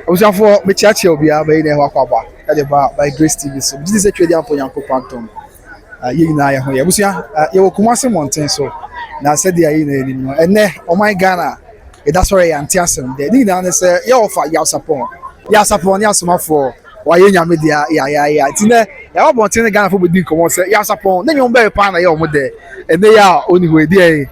was for me chachi obi abai na kwaba e de ba by Grace TV so this is twedi ampo yanko pantom ye na ya ho ye busia ye wo Kumasi Mountain so na said dey ayi na enim no ene o my Ghana e da sorry anti asem de ni na say ye offer ya support ni asoma for wa ye nyame dia ya tine ya wo bonten Ghana for be komo say ya support na nyom be pa na ye o mo de ene ya oni ho edi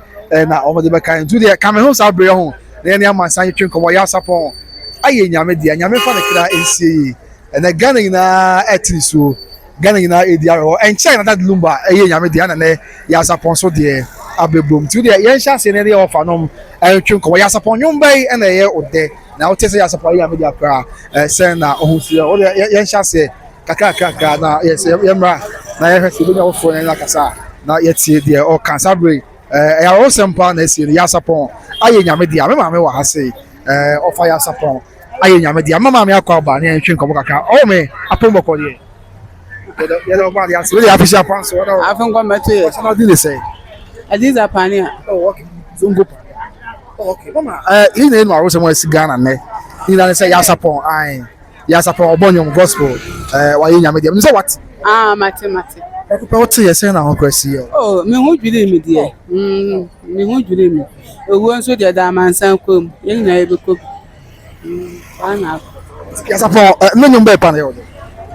na o mo de be kan to de Cameroon sa bre ho na ye man san twen komo ya support aye nyame dia nyame fa na kra ensie ene Ghana na etri so Ghana na ediaro en China that lumba aye nyame dia na ne ya support so de abebom to de ye ncha se ne de offer no twen komo ya support nyom be na ye ode na o tese ya support ya media kra sen na ohunsi o ye ncha se kaka na yes ye mra na ye hwese bi na ofo na kasa na ye tie de o cancer break ya o sempa na esi ya support aye nyame dia me ma me wa ha se offer ya support aye nyame dia mama me akwa ba na twen komo kaka o me apombo ko de ye do ba dia se we official panso o da afan kwa mate what's not did say Adiza Pania. Oh, okay. Zungo. Oh, okay. Mama, you know, I was someone in Ghana, ne. You know, say Yasapon, Yasapon, Obonyom Gospel. Why you media? You say what? Mate. What you saying now, Chrissy? Oh, me who you me dear. Me who you me. Who so the Daman Sankum, young neighbor cook. Yasapon, no, you better panel.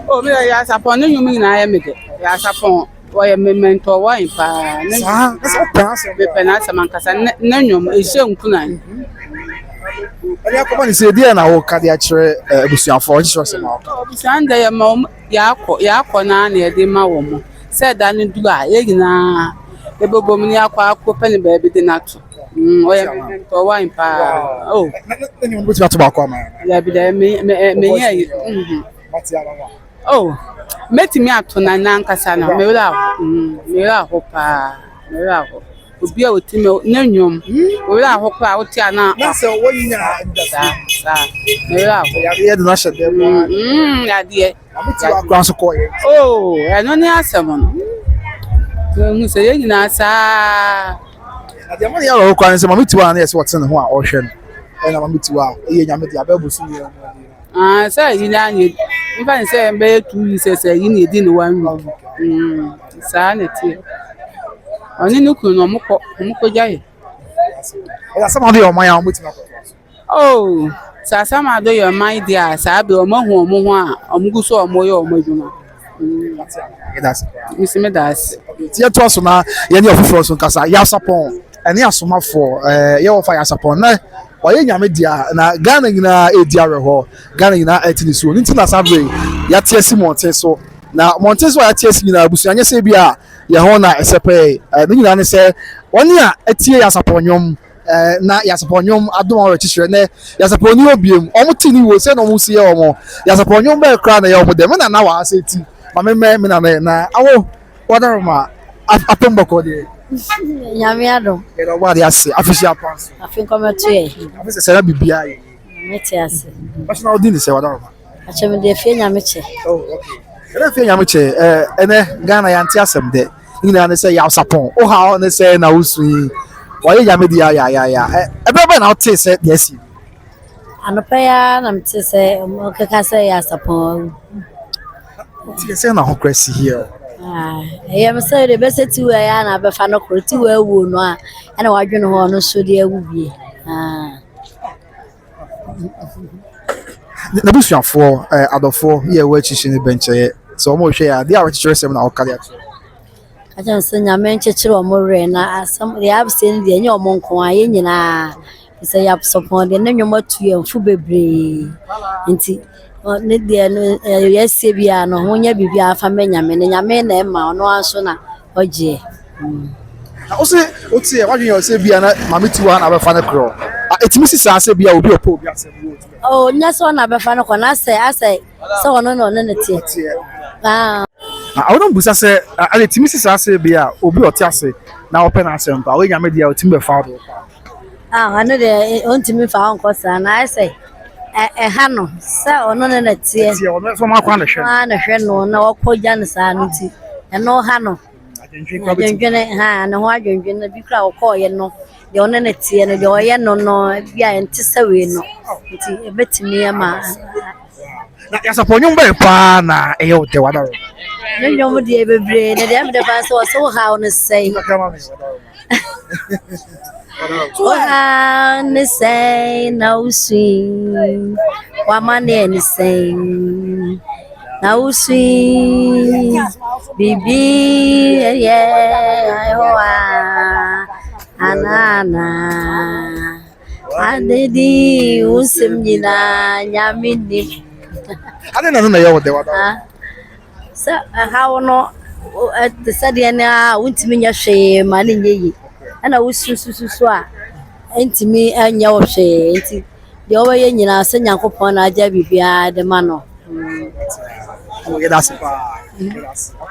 Oh, me Yasapon, you mean I am it. Yasapon. Why a mentor wine pa be penasa mankasa nanyom ehye nkunan ya ko bani se dia na wo ka dia kire ebusuafo hye se ma obusanda ya ma ya ko na na de ma wo mo se da ne du a ye gina e bobom ni akwa pele ba bi de nato oya mentor wine pa oh nanyom buti ato ba kwa ma ya bi da me ye oh metimi ato na nankasa na mewura ho pa mewura ho obi a otime nanyom mewura ho pa oti ana na se wo yinya sa mewura ho ya de na hye dem ya de amiti akwa so ko ye oh eno ni asem no mu se ye nyina sa na de mo ya ro kwa nse mamiti wa na ye se wote ne ho a o hwe no na mamiti wa ye nyame de ababusu ni sa yina ni mfa say be 2 years say yini edi ni 1 week sa na ti oni nuku no mko jaye ya sama de o man ya muti makoto oh sa sama do your mind dia sa be o mahu o ho a o mguso o moyo o madwuma misime das ti ya to so na ye ni ofoforo so nkasa ya sapon ene asomafo ye wo fa ya sapon na waye nyame dia na Ghana nyina ediare ho Ghana nyina etini so nti na sabre ya tiesi Mountain so na Mountain so ya tiesi nyina abusu anya se bia ye ho na esepe ne nyina ne se woni a etie ya saponyom na ya saponyom adom o rechire ne ya saponi obiem o mutini wo se no mu sie o mo ya saponyom be kra na ye o mo de me na wa aseti ma me na awo wadaroma apombo ko de Nyame adom. Ye do wa de ase official pass Afin kometo ye. afise se na bibia ye Meti ase. National Odin se wadaroma Acheme de fie nyame che. oh okay ene fie nyame che ene Ghana ya nti asem de nyina ne se ya sapon o ha ne se na usu waye nyame di ya ebe na ote se de asi Anopa ya na mte se o keka se ya sapon. ti se na ho kresi here Eya me se de beseti we ya na be fa no kroti we wu no a ena wadwene ho no so de awu bie na busuafo adofo ye wa chichi ne benche so mo hwe ya dia wa chichi sem na o kale ato ajan se nyame nchechire o mo re na asam de abse ne de nya o mo nko a ye nyina se ya sapon de na nwoma tu ye mfu bebre nti ne de no yesi bia no ho nya bibia afa me nyame ne nyame na ema ono anso na oje na o se o tie wadwen yo se bia na mamiti wa na be fa ne kro etimi sisa se bia obi opo obi asem wo oh nya so na be fa no ko na ase so ono no ne tie I don't busa se etimi sisa se bia obi oti ase na open asem pa we nyame dia otimi be fa do ano de ontimi fa onko sa na ase ha no se ono ne tie ono so ma kwa na hwe na hwe no na okogya ne sa no ti eno ha no adwendwene ha na ho adwendwene bi kra okoye no deɛ ɔne ne teɛ no deɛ ɔyɛ no no bi a ɛnte sɛ wei no nti ɛbɛtumi ama Na ya support nyum be pa na e yo te wada. ne nnwom deɛ bebree na deɛ mede ba sɛ ɔsɛ wo haw no sɛe wo haw ne sɛe na wo sui w'amanneɛ ne sɛe na wo sui biribi ɛyɛ ayɛhɔ a anana adedi wo nsɛm nyinaa nyame nim Ade na no na yo te wada. sɛ ɛhaw no te sɛ deɛ no a wontumi nyɛ hwee ma ne nyɛ yi ɛna wosususu so a ɛntumi anyɛ wo hwee nti deɛ wɔbɛyɛ nyinaa sɛ nyankopɔn na agya biribiara de ma no Oh, yeah, that's it.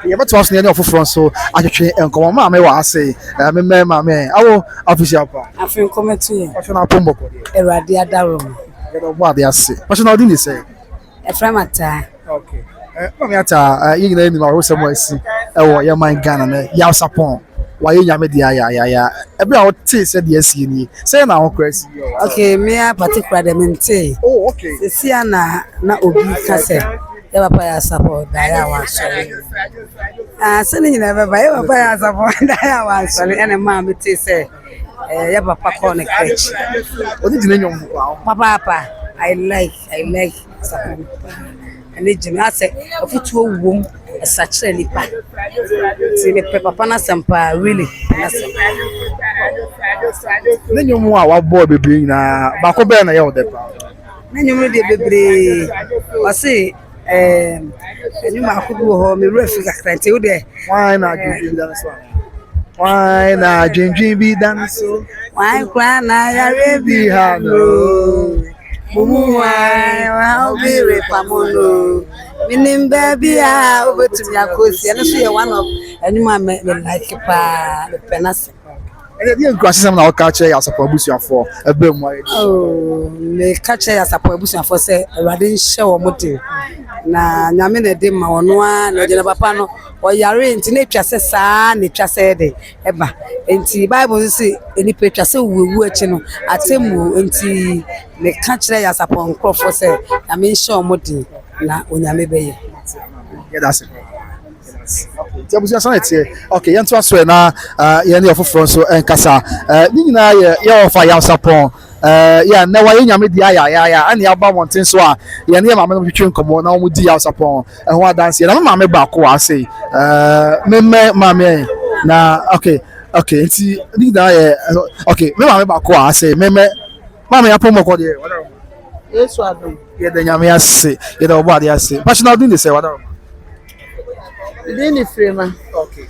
Yeah, but was near for so actually and come on, mamma, I say, mamma, our official part. afei nkɔmɛto yɛ What's your pombo? awurade adarom What they say. What's your name? Say, ɛfrɛ m ataa okay. Mamma, you know, I was somewhere see, oh, your mind gun, yaw sapon. Why you ya. Every hour tea said yes, you need. Say now, Chris. okay me a particular de mente Oh, okay. sesia na obi ka sɛ yɛ papa yɛ support da yɛ wansɔre sɛ ne nyinaa bɛba yɛ papa yɛ support da yɛ wansɔre ɛne maa mete sɛ yɛ papa kɔɔ ne kɛkyi What did you know? papa I like support ɛne gyimi asɛ ɔfotuo wom ɛsakyerɛ nipa nti mepɛ papa no asɛm paa really Then you more our boy baby na back up na ya odepa. na nnwom no deɛ bebree ɔse nnwom ako bi wɔ hɔ mewura fi kakra nti wo deɛ Why not dream dance one? Why not dream be dance so? wan kora na yare Be bi ha no. mumu wan wa obi repamo no minim baabi a wobɛtumi akɔsi ɛno so yɛ one of nnwom a me like paa mepɛ no ase And the grass is na catch ya support busu for a bit more. meka kyerɛ asapɔ abusuafoɔ sɛ awurade nhyɛ wɔ mo den na nyame na ɛde ma ɔno a na ɔgyina papa no ɔyare nti na atwa sɛ saa na atwa sɛ de ɛba nti bible nso sɛ nnipa atwa sɛ wuwu akyi no atemmuo nti meka kyerɛ yɛ asapɔ nkurɔfoɔ sɛ nyame nhyɛ wɔ mo den na onyame bɛyɛ Yeah, that's it. Okay, busu san etie. Okay, yento aso na ye ne ofoforo so enkasa. Ni nyina ye ofa ya sapon. Ya na wa ye nyame di aya ani aba monten so a ye ne mama no twetwe nkomo na omu di ya sapon. Ho adanse na mama ba ko ase. Meme mama na okay nti ni da ye okay me mama ba ko ase meme mama ya pomo ko de. yesu adom Ye de nyame ase, ye de obo ade ase. Passional din de say wada. de ni frema Okay.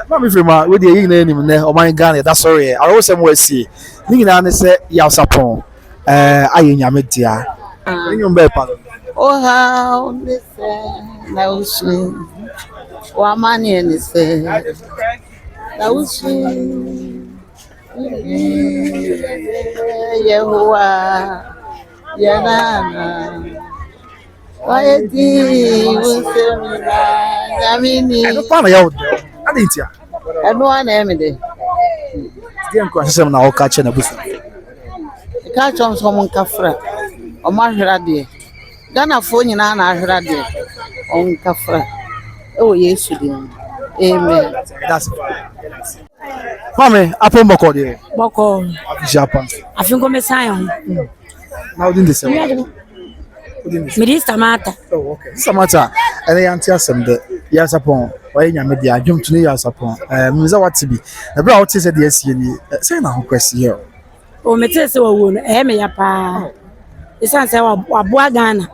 Mami frema we dey yin na enim ne o man Ghana da sorry e. Awo sem we see. Ni nyina ne se ya sapon. Aye nyame dia. Ni nyum be pa. O how they say na usu wa mani ni say na usu Yehovah yanana wa edi usemina nyamini I don't plan ya wo. Ade ntia. eno ana emede Di enko asem na o ka che na busu. ka chom so mon kafra o ma hwera de Ghana fo nyina na ahwera de on kafra e wo Yesu din amen. That's it. Mami, apo mboko de. bɔkɔ Official pan. afi nkɔmɛsan yɛ ho Now din de say. mede stamata Oh, okay. Samata, ene yanti asem de. Ya sapon. Wa nyame dia adwum tuni ya sapon. Mza wati bi. Na bra wati se de asie ni. Say na ho kwesi here. o mete sɛ wɔwuo no ɛyɛ me ya paa ɛsiane sɛ waboa Ghana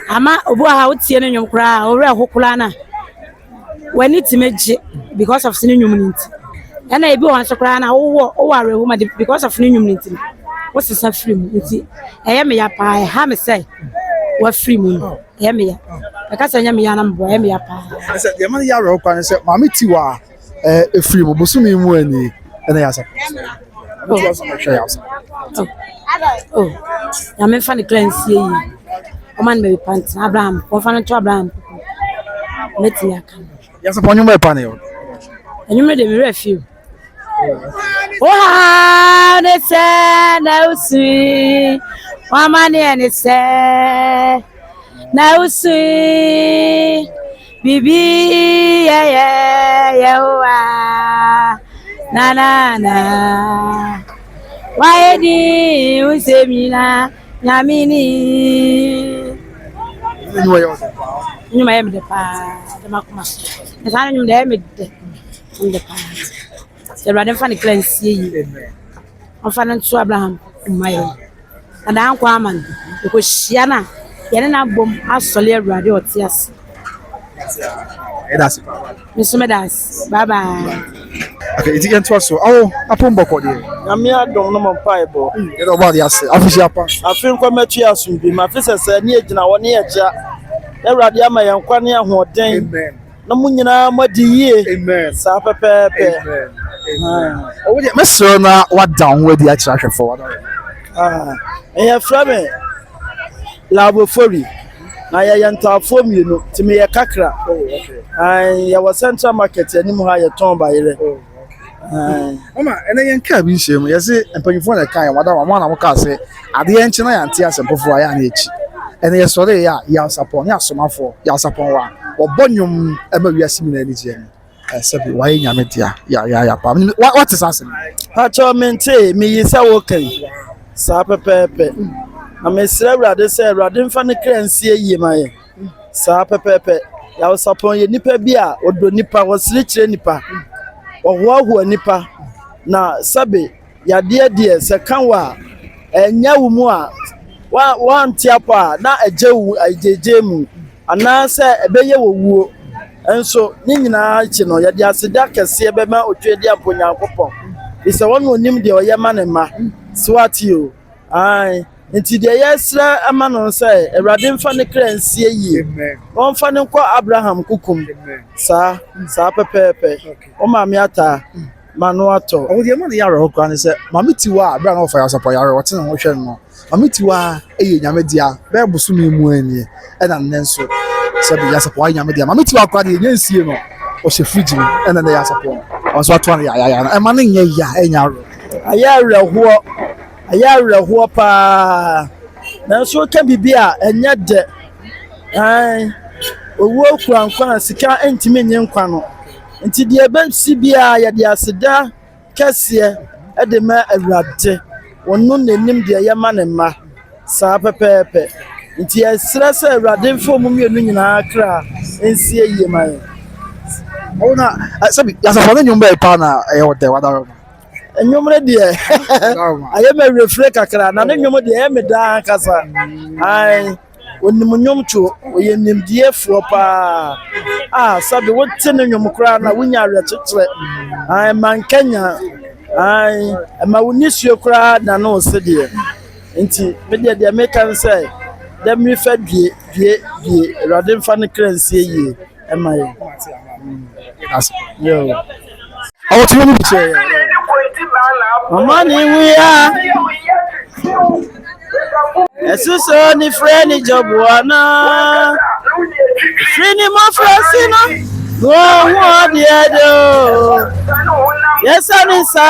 ama obi a wotie no nnwom koraa ɔwerɛ ho koraa no a w'ani tumi gye because of ne nnwom no nti ɛna ebi wɔ nso koraa na wowɔ awerɛho ma because of ne nnwom no nti wosesa firi mu nti ɛyɛ me ya paa ɛha me sɛ wafiri mu no ɛyɛ me ya ɛka sɛ ɛnyɛ me ya na mbɔ ɛyɛ me ya paa Say the man ya ro kwan say mami tiwa efiri mu bosumi mu ani ene ya sapon. oh nyame fa ne kra nsie yi ɔma no baabi panti Abraham wɔmfa no to Abraham mɛtumi aka Ya sapon nyum be pa ne yo. ɛnwom no de mewerɛ fie Wow, they say no sweet. Mama and say no sweet. Bibi yeah. Na na na. Why di you say me na nyamini. You may have the pa the makuma. The time you there me the pa. The rather funny clean see you. I'm finding to Abraham in my own. And I'm Quaman because Shiana, Yana bomb has solid radio tears. That's it. Miss Medas, bye bye. Okay, it's again to us. Oh, a pumboko there. Namia don't know my Bible. You know what they say. Official pass. I think I'm at you soon. My sister said, near one year. The Radiama and Quania who ordained. Amen. No Munina, my dear. Amen. Sapa Pepe. Amen. Oh, yeah, Mister, what down with the attraction for? And your friend, Labo Fori. Na ya yanta form you know to me a kakra. Oh, okay. I was central market and him higher tomb by it. Mama, and then can be shame. Yes, and pay for the kind. What I want to say at the end, I am tears and before I am each. And yes, so they are yas upon yasoma for yas upon one or bonium ever we are similar region. Except why in Yametia. Yeah. What is happening? Pacho mente me is okay. Sapa Pepe. I may say rather say rather funny currency ye my Sapa Pepe. I was upon your nipper beer or do nipper was rich nipper or who nipper. Na Sabi, ya dear, Sakanwa, and Yawumua. One tiapa, not a Jew, a jemu, and now say a bayer woo. And so, Nina, Chino, ya Sidaka, Siabema, or Tradia Punya Popo. It's a one who named the Oyaman and Ma, swat you. Aye. Nti de yesra amano say Erade mfa ne kran sie yi on fa ne kwa Abraham kukum sa pepepe o ma me ata manu ato o de man yare hokwa ne say mami tiwa Abraham of support yare wote ne ho hwe no mami tiwa eye nyame dia be busu mi mu ani e na ne nso se be ya support nyame dia mami tiwa kwa de nyansie no o se fridge ni e na ya support on so ato ya e ma ne nya ya e nya ro ayare ho pa na so ka bibia enya de ai owo kwankwan sika entime nye nkwa no nti de ebe si bia ya de aseda kase e de ma awrade wonno nanim de ya ma ne ma sa pepepe nti esra se awrade mfo mu mienu nyina kra ensie yie mai ona sabi ya support nyumba e pa na e hote wada enyomre de aye me refre kakra na nyom de e me da kasa ai onim nyomcho oye nimdie fo pa sabi wote ne nyom kra na wonya aretetre ai mankanya ai ma wonisio kra na no se de nti me de make am say dem mi fa die Erade mfa ne kransie yi e mai yo awo ti mo bi che Mama ni wiya Esuso ni friend jobuana Frini mo frasina Go ho do Yes anisa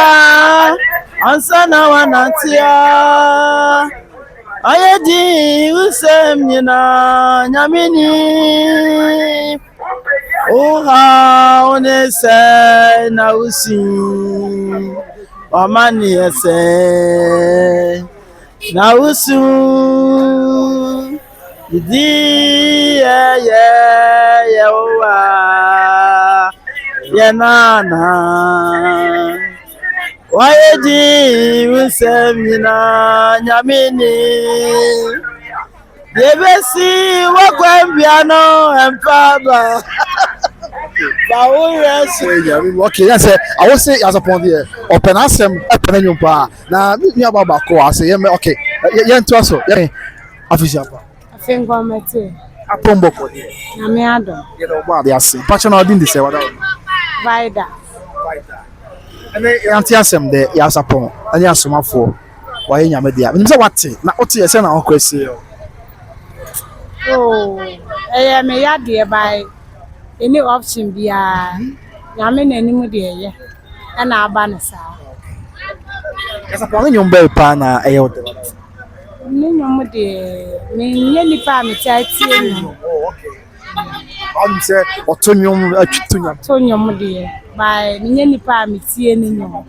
Ansa na wanatia Ayedi usem nyina nyamini Oha onese na usi Omani ese na usu idi owa yenana wayeji usemina nyamini debesi wakwambiano empaba okay, yes, I will say as upon the open asem open nyumpa na mi ababa ko ase okay ye nto aso ye official pa Afengo mate. apombo ko Na me ado. ye do ba de ase patch na odin de se wada Vida. ene anti asem de ya sapon ani asomafo wa ye nyame dia nim se wate na ote ye se na okwese Me ya de by any option bia nyame nanim de ye na aba ne sa Esa pa no nyom be pa na e yodo. Ne nyom de me nye nipa a me tie nyom. Oh, okay. Say oto nyom atwitu nyom. To nyom de by me nye nipa a me tie ne nyom.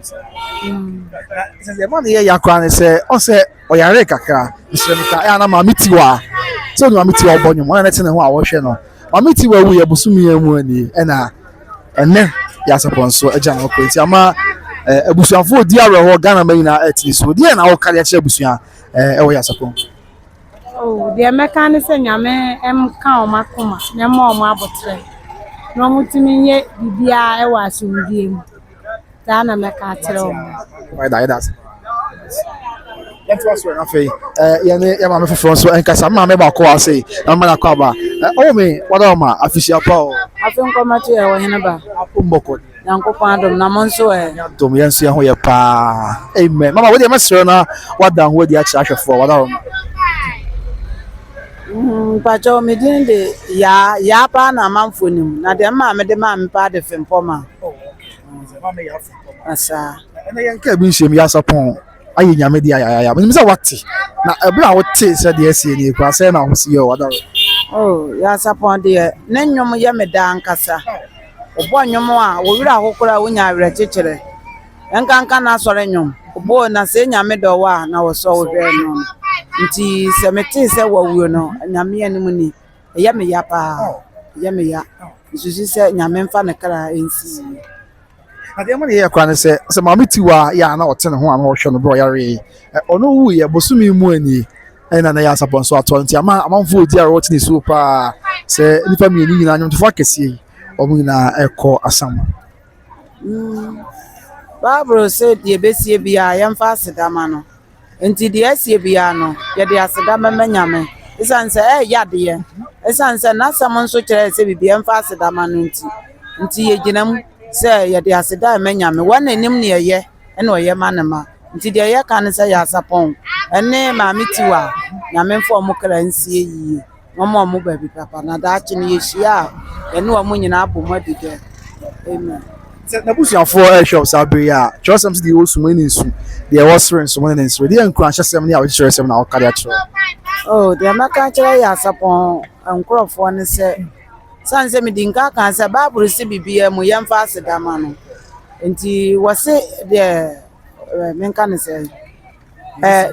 Say man ye yakwa ne say on say oyare kakra. Nsremka e na ma mitiwa. So no mitiwa obonyom. Ona nete ne ho a wo hwe no. Ma mitiwa wu ye busumi amu ani e na ene ya saponso agya na okwenti ama abusuafo odi awerho Ghana mayina etini so die na wo kale a kire abusua e wo ya sapon. Oh, de meka ne se nyame ka o makoma, nyama o mabotre. No mutimi nye bibia e wa asumdie mu. Da na meka kire o. Why that? Let's was na fe ya ma me foforo so enkasa ma me ba ko ase na ma na kwa ba o me wada ma afisia pa o Afin komatu e wo hene ba. apo mboko Yankopon adom na mo nso e. dom yenso ya ho ye pa amen mama we dey mesere na wada ho di a kira hwefo wada ma Pacho me din de ya pa na manfo nim. Na de ma me de ma me pa de fempoma. Asa. ene yen ka bi nhiem ya sapon ayi nyame di ya me say wate na ebra a wote se de asie ni kwa se na ho si yo wada Oh, ya sapon de ne nyom ye me da nkasa. Obo nyom a wo wira akokora wo nya awre chechire. Enkanka na sore nyom. Obo na se nyame do wa na wo so wo hwe no. Nti se mete se wo wuo no nyame anim ni. Ye me ya pa. Ye me ya. Isusi se nyame mfa ne kra ensi. ade mo ye kwa ne se ma mitiwa ya na wote ne ho ama wo hwe no bro yare ono wu ye bosumi mu ani ena na ya sapon so ato nti ama amanfo odi a wote ne so pa se nipa mi ni nyina nyom tofo akese omo nyina ekọ asam Bible said ye besie bia yemfa asedama no. Nti de asie bia no ye de asedama manyame. Isan se yade ye. Isan se na sam nso kire se bibia yemfa asedama no nti ye ginam se ye de asedama manyame. Wana nim ne ye ene oye manema. Nti de ye kan se ya sapon. Ene ma mitiwa nyame mfo mo kra nsie yi. Momo mo ba bi papa na da chi ne ye hia. Ene wo mo nyina abom adige. Amen. na busuafo ehwe sabe ya chosem se di osuma ni nsu de wasre nso mo ne nsu de enkran hyesem ne a wo kire sem na wo kare a kire Oh, de maka kire ya sapon nkrofo ne se sanse me dinka kan se Bible se bibia mu yemfa asedama no. Nti wose de menka ne se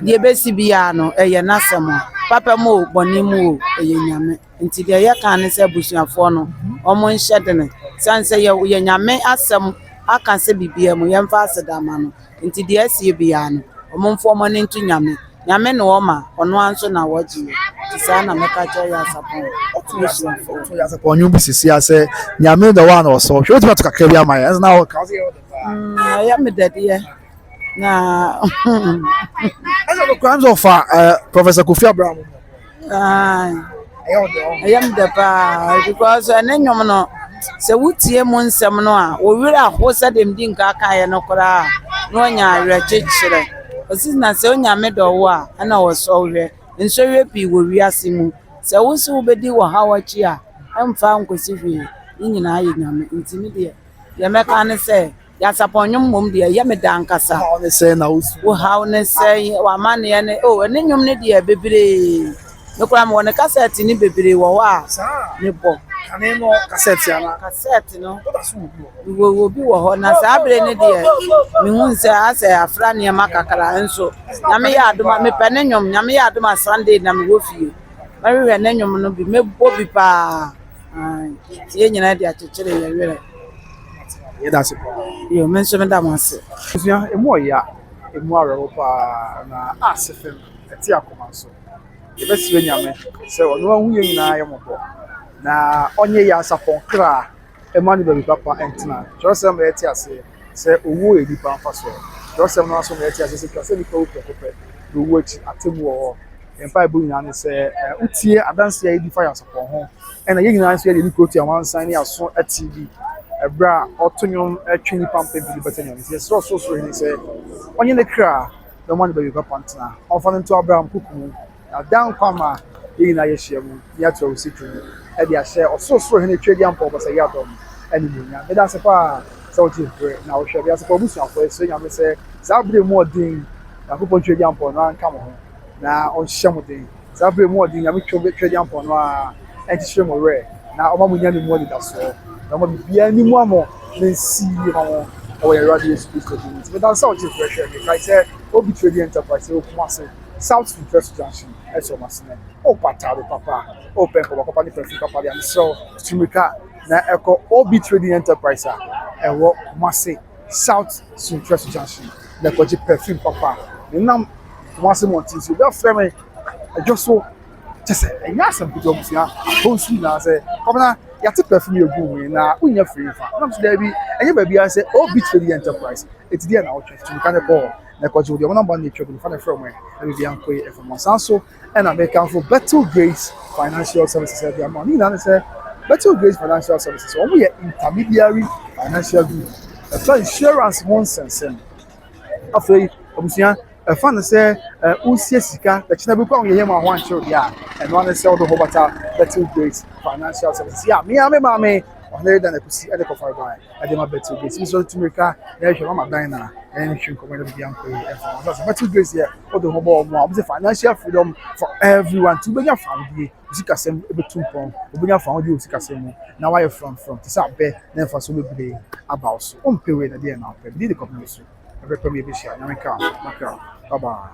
de besi bia no eye nasem papa mo boni mu eye nyame. Nti de ye kan ne se busuafo no omo nhye ne sanse ye nyame asem aka se bibia mu yemfa asedama no. Nti de asie bia no omo mfo mo ne ntu nyame nyame no oma ono anso na woji ti sa na meka kire ya sapon so ya sapon nyum bi sisi ase nyame the one or so hwe to kakra bi ama ya na wo ka se yo ya me dadie na as the crimes of Professor Kofi Abraham I am the pa because enyom no se wutie mu nsem no a wo wira ho se dem di nka aka ye no kora no nya awre chechire osis na se onyame do wo a na wo so hwe nso hwe pi wo wiase mu se wo se wo bedi wo hawachi a emfa nkosi hwe nyina aye nyame ntimi de ye meka ne se ya saponyum mom de ye me dankasa ne se na usu wo haw ne se wa mane ye ne o enyom ne de bebre no kora mo ne cassette ni bebre wo wa ne bo kane no cassette ana cassette no wo bi wo ho na sa abre ne de mi hu nse ase afra ne makakara nso nyame ya adoma me pene nyom nyame ya adoma Sunday na me wo fie mari hwe ne nyom no bi me bo bi pa ye nyina de akekere ye were ye da se yo men so me da mo ase busia emu oya emu arewo pa na asefem eti akoma so ye besiwe nyame se ono ahu ye nyina ye mobo na onye ya sapon kra emani be papa entina josem eti ase se owo edipa mfa so josem no aso eti ase se kase ni ko pepe do wo chi atemu wo empa ibu nyina ne se utie adanse ya edifa ya sapon ho ena ye nyina nso ye ni koti awansan ni aso TV ebra otonyon atwini pampe bi betanyon se so ni se onye ne kra no man be papa entina onfa nto Abraham kuku na dan kwama ye nyina ye hyiamu ya to ositru e dia share ososoro hene twedi ampo basa ya dom eni munya me da se pa so ti na wo hwe bia se pa busu afo so nya me se za bre mo din na ko twedi ampo no anka mo ho na on hye mo den sa bre mu odin ya me twedi ampo no a enhye mo re na o ma mo nya ni mu da so na mo bia ni mu amo na si ho o ye radio speak to me but dan so just pressure me like say obi trading enterprise o kuma say South First Junction eso masine o patado papa o penko papa ni perfect papa dia so tumika na eko obi trading enterprise a ewo mase South First Junction na ko perfume papa ni nam mase montin so be frame ejo so just enya some people mo sia o su na say komna ya te perfume egu mi na unya free fa nam so there bi enye ba bia say obi trading enterprise it's there na o tumika ne ko na ko jodi wona ban ni trouble fa na from e na bi an ko e from sanso and American for Better Grace Financial Services e dia money na say Better Grace Financial Services o mo ye intermediary financial group e insurance nonsense afei obusia e fa na say usie sika e china bi kwa ye ma ho anche dia e no na say o do hobata Better Grace Financial Services ya me mame onere da na kusi e de ko far by e de ma Better Grace so to meka ya hwe ma dan na and you come to be uncle. So, Better Grace here, all the mobile more financial freedom for everyone. To bring your family, you can send a bit too long. You bring your family, you can send now. Why you from? This is bear. Then for so many about so. Pay way the day now. Did the company so? Every time you be share. Now we come. Bye bye.